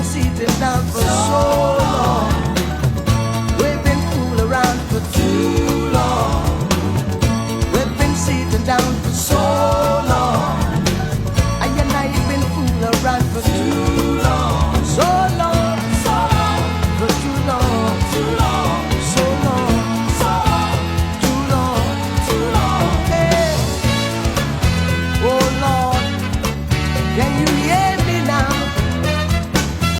sitting down for so long. We've been fooling around for too long. We've been sitting down for so long. I and I have been fooling around for too long.